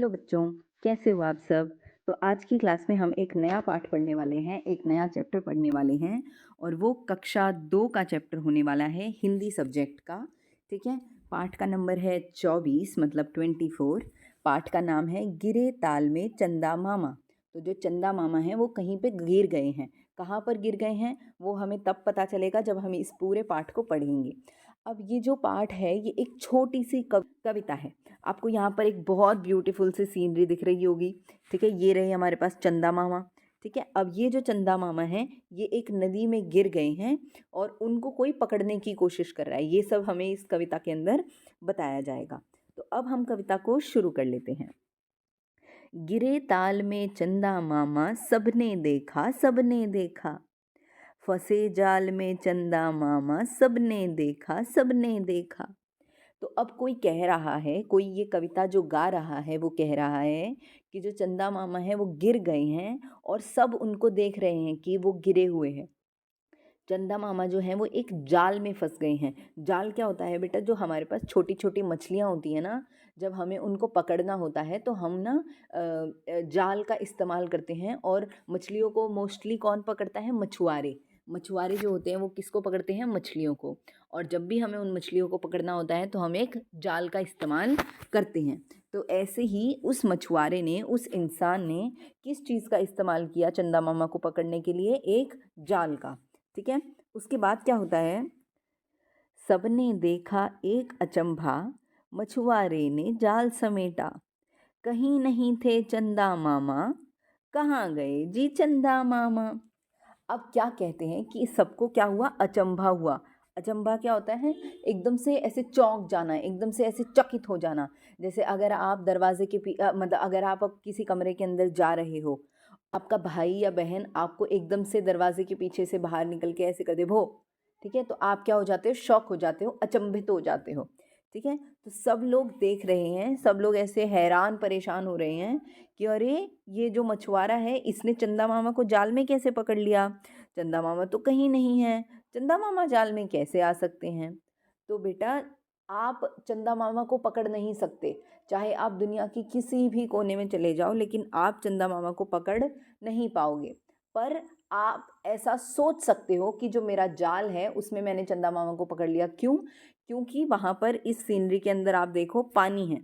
Hello बच्चों, कैसे हो आप सब। तो आज की क्लास में हम एक नया पाठ पढ़ने वाले हैं, एक नया चैप्टर पढ़ने वाले हैं और वो कक्षा 2 का चैप्टर होने वाला है, हिंदी सब्जेक्ट का। ठीक है, पाठ का नंबर है 24 मतलब 24। पाठ का नाम है गिरे ताल में चंदा मामा। तो जो चंदा मामा हैं वो कहीं पे गिर गए हैं। कहाँ पर गिर गए हैं वो हमें तब पता चलेगा जब हम इस पूरे पाठ को पढ़ेंगे। अब ये जो पाठ है ये एक छोटी सी कविता है। आपको यहाँ पर एक बहुत ब्यूटीफुल सी सीनरी दिख रही होगी। ठीक है, ये रहे हमारे पास चंदा मामा। ठीक है, अब ये जो चंदा मामा हैं ये एक नदी में गिर गए हैं और उनको कोई पकड़ने की कोशिश कर रहा है। ये सब हमें इस कविता के अंदर बताया जाएगा। तो अब हम कविता को शुरू कर लेते हैं। गिरे ताल में चंदा मामा, सबने देखा सबने देखा। फंसे जाल में चंदा मामा, सबने देखा सबने देखा। तो अब कोई कह रहा है, कोई ये कविता जो गा रहा है वो कह रहा है कि जो चंदा मामा हैं वो गिर गए हैं और सब उनको देख रहे हैं कि वो गिरे हुए हैं। चंदा मामा जो हैं वो एक जाल में फंस गए हैं। जाल क्या होता है बेटा? जो हमारे पास छोटी छोटी मछलियाँ होती हैं ना, जब हमें उनको पकड़ना होता है तो हम ना जाल का इस्तेमाल करते हैं। और मछलियों को मोस्टली कौन पकड़ता है? मछुआरे। मछुआरे जो होते हैं वो किसको पकड़ते हैं? मछलियों को। और जब भी हमें उन मछलियों को पकड़ना होता है तो हम एक जाल का इस्तेमाल करते हैं। तो ऐसे ही उस मछुआरे ने, उस इंसान ने किस चीज़ का इस्तेमाल किया चंदा मामा को पकड़ने के लिए? एक जाल का। ठीक है, उसके बाद क्या होता है? सबने देखा एक अचंभा, मछुआरे ने जाल समेटा। कहीं नहीं थे चंदा मामा, कहाँ गए जी चंदा मामा। अब क्या कहते हैं कि सबको क्या हुआ? अचंभा हुआ। अचंभा क्या होता है? एकदम से ऐसे चौंक जाना, एकदम से ऐसे चकित हो जाना। जैसे अगर आप दरवाजे के मतलब अगर आप अब किसी कमरे के अंदर जा रहे हो, आपका भाई या बहन आपको एकदम से दरवाजे के पीछे से बाहर निकल के ऐसे कर दे भो, ठीक है, तो आप क्या हो जाते हो? शॉक हो जाते हो, अचंभित हो जाते हो। ठीक है, तो सब लोग देख रहे हैं, सब लोग ऐसे हैरान परेशान हो रहे हैं कि अरे ये जो मछुआरा है इसने चंदा मामा को जाल में कैसे पकड़ लिया? चंदा मामा तो कहीं नहीं है, चंदा मामा जाल में कैसे आ सकते हैं? तो बेटा, आप चंदा मामा को पकड़ नहीं सकते, चाहे आप दुनिया की किसी भी कोने में चले जाओ, लेकिन आप चंदा मामा को पकड़ नहीं पाओगे। पर आप ऐसा सोच सकते हो कि जो मेरा जाल है उसमें मैंने चंदा मामा को पकड़ लिया। क्यों? क्योंकि वहाँ पर इस सीनरी के अंदर आप देखो पानी है।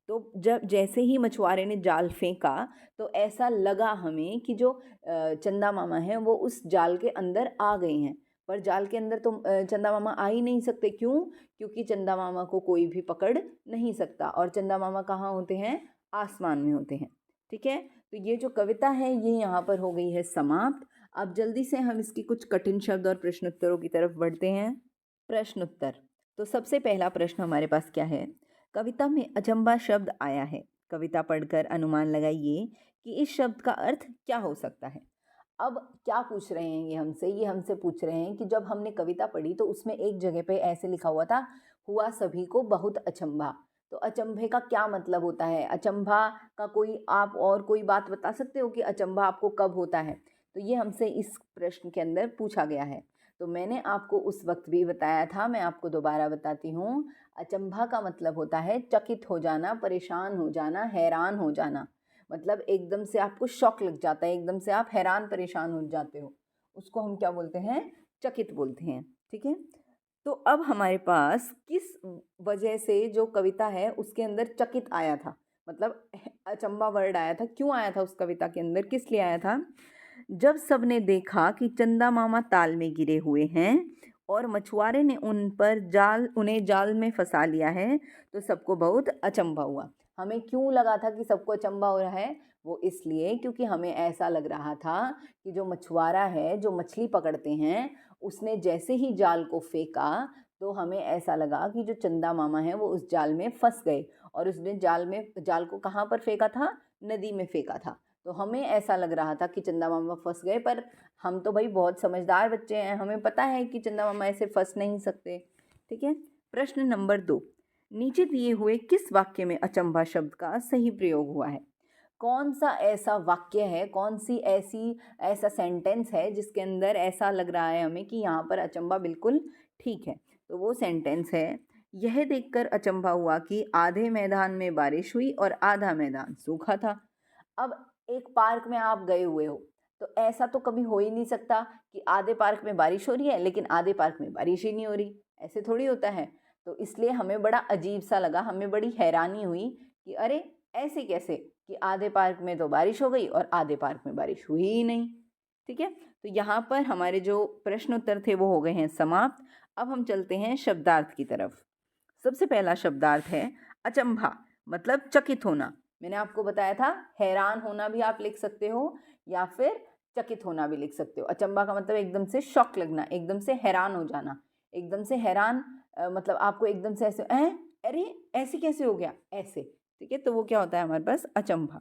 तो जब जैसे ही मछुआरे ने जाल फेंका तो ऐसा लगा हमें कि जो चंदा मामा हैं वो उस जाल के अंदर आ गए हैं। पर जाल के अंदर तो चंदा मामा आ ही नहीं सकते। क्यों? क्योंकि चंदा मामा को कोई भी पकड़ नहीं सकता। और चंदा मामा कहाँ होते हैं? आसमान में होते हैं। ठीक है, तो ये जो कविता है ये यहाँ पर हो गई है समाप्त। अब जल्दी से हम इसकी कुछ कठिन शब्द और प्रश्नोत्तरों की तरफ बढ़ते हैं। प्रश्नोत्तर। तो सबसे पहला प्रश्न हमारे पास क्या है? कविता में अचंबा शब्द आया है, कविता पढ़कर अनुमान लगाइए कि इस शब्द का अर्थ क्या हो सकता है। अब क्या पूछ रहे हैं ये हमसे? ये हमसे पूछ रहे हैं कि जब हमने कविता पढ़ी तो उसमें एक जगह पे ऐसे लिखा हुआ था, हुआ सभी को बहुत अचंभा। तो अचंभे का क्या मतलब होता है? अचंभा का कोई आप और कोई बात बता सकते हो कि अचंभा आपको कब होता है? तो ये हमसे इस प्रश्न के अंदर पूछा गया है। तो मैंने आपको उस वक्त भी बताया था, मैं आपको दोबारा बताती हूँ। अचंभा का मतलब होता है चकित हो जाना, परेशान हो जाना, हैरान हो जाना। मतलब एकदम से आपको शॉक लग जाता है, एकदम से आप हैरान परेशान हो जाते हो, उसको हम क्या बोलते हैं? चकित बोलते हैं। ठीक है, तो अब हमारे पास किस वजह से जो कविता है उसके अंदर चकित आया था, मतलब अचंबा वर्ड आया था, क्यों आया था उस कविता के अंदर, किस लिए आया था? जब सबने देखा कि चंदा मामा ताल में गिरे हुए हैं और मछुआरे ने उन्हें जाल में फंसा लिया है तो सबको बहुत अचंभा हुआ। हमें क्यों लगा था कि सबको अचंभा हो रहा है? वो इसलिए क्योंकि हमें ऐसा लग रहा था कि जो मछुआरा है, जो मछली पकड़ते हैं, उसने जैसे ही जाल को फेंका तो हमें ऐसा लगा कि जो चंदा मामा है वो उस जाल में फंस गए। और उसने जाल को कहाँ पर फेंका था? नदी में फेंका था। तो हमें ऐसा लग रहा था कि चंदा मामा फंस गए, पर हम तो भाई बहुत समझदार बच्चे हैं, हमें पता है कि चंदा मामा ऐसे फंस नहीं सकते। ठीक है, प्रश्न नंबर 2। नीचे दिए हुए किस वाक्य में अचंभा शब्द का सही प्रयोग हुआ है? कौन सा ऐसा वाक्य है, कौन सी ऐसा सेंटेंस है जिसके अंदर ऐसा लग रहा है हमें कि यहाँ पर अचंभा बिल्कुल ठीक है? तो वो सेंटेंस है, यह देखकर अचंभा हुआ कि आधे मैदान में बारिश हुई और आधा मैदान सूखा था। अब एक पार्क में आप गए हुए हो, तो ऐसा तो कभी हो ही नहीं सकता कि आधे पार्क में बारिश हो रही है लेकिन आधे पार्क में बारिश ही नहीं हो रही, ऐसे थोड़ी होता है। तो इसलिए हमें बड़ा अजीब सा लगा, हमें बड़ी हैरानी हुई कि अरे ऐसे कैसे कि आधे पार्क में तो बारिश हो गई और आधे पार्क में बारिश हुई ही नहीं। ठीक है, तो यहाँ पर हमारे जो प्रश्न उत्तर थे वो हो गए हैं समाप्त। अब हम चलते हैं शब्दार्थ की तरफ। सबसे पहला शब्दार्थ है अचंभा, मतलब चकित होना। मैंने आपको बताया था हैरान होना भी आप लिख सकते हो या फिर चकित होना भी लिख सकते हो। अचंभा का मतलब एकदम से शॉक लगना, एकदम से हैरान हो जाना, एकदम से हैरान मतलब आपको एकदम से ऐसे अरे ऐसे कैसे हो गया, ऐसे। ठीक है, तो वो क्या होता है हमारे पास अचंभा।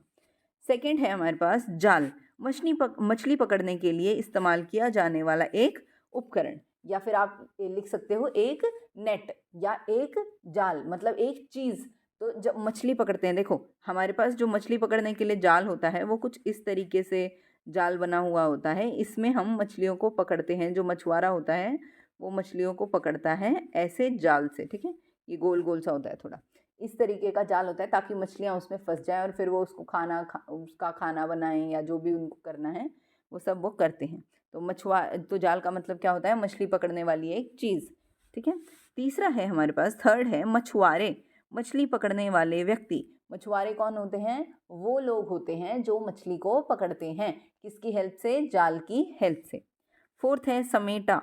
सेकंड है हमारे पास जाल, मछली पकड़ने के लिए इस्तेमाल किया जाने वाला एक उपकरण, या फिर आप लिख सकते हो एक नेट या एक जाल, मतलब एक चीज़। तो जब मछली पकड़ते हैं, देखो हमारे पास जो मछली पकड़ने के लिए जाल होता है वो कुछ इस तरीके से जाल बना हुआ होता है। इसमें हम मछलियों को पकड़ते हैं, जो मछुआरा होता है वो मछलियों को पकड़ता है ऐसे जाल से। ठीक है, ये गोल गोल सा होता है थोड़ा, इस तरीके का जाल होता है ताकि मछलियाँ उसमें फंस जाएं और फिर वो उसको उसका खाना बनाएं या जो भी उनको करना है वो सब वो करते हैं। तो जाल का मतलब क्या होता है, मछली पकड़ने वाली एक चीज़। ठीक है, तीसरा है हमारे पास, थर्ड है मछुआरे, मछली पकड़ने वाले व्यक्ति। मछुआरे कौन होते हैं, वो लोग होते हैं जो मछली को पकड़ते हैं, किसकी हेल्प से, जाल की हेल्प से। फोर्थ है समेटा,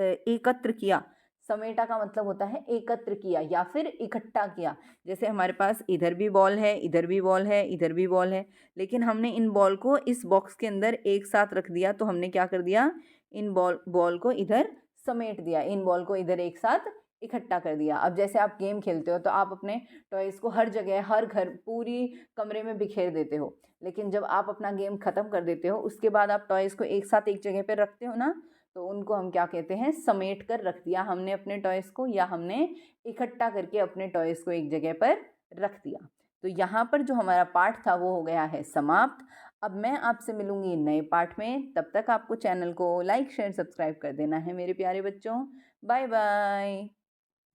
एकत्र किया। समेटा का मतलब होता है एकत्र किया या फिर इकट्ठा किया। जैसे हमारे पास इधर भी बॉल है, इधर भी बॉल है, इधर भी बॉल है, लेकिन हमने इन बॉल को इस बॉक्स के अंदर एक साथ रख दिया, तो हमने क्या कर दिया, इन बॉल को इधर समेट दिया, इन बॉल को इधर एक साथ इकट्ठा कर दिया। अब जैसे आप गेम खेलते हो तो आप अपने टॉयज़ को हर जगह, हर घर, पूरी कमरे में बिखेर देते हो, लेकिन जब आप अपना गेम ख़त्म कर देते हो उसके बाद आप टॉयज़ को एक साथ एक जगह पर रखते हो ना, तो उनको हम क्या कहते हैं, समेट कर रख दिया हमने अपने टॉयज़ को, या हमने इकट्ठा करके अपने टॉयज़ को एक जगह पर रख दिया। तो यहाँ पर जो हमारा पाठ था वो हो गया है समाप्त। अब मैं आपसे मिलूंगी नए पाठ में, तब तक आपको चैनल को लाइक शेयर सब्सक्राइब कर देना है मेरे प्यारे बच्चों। Bye bye.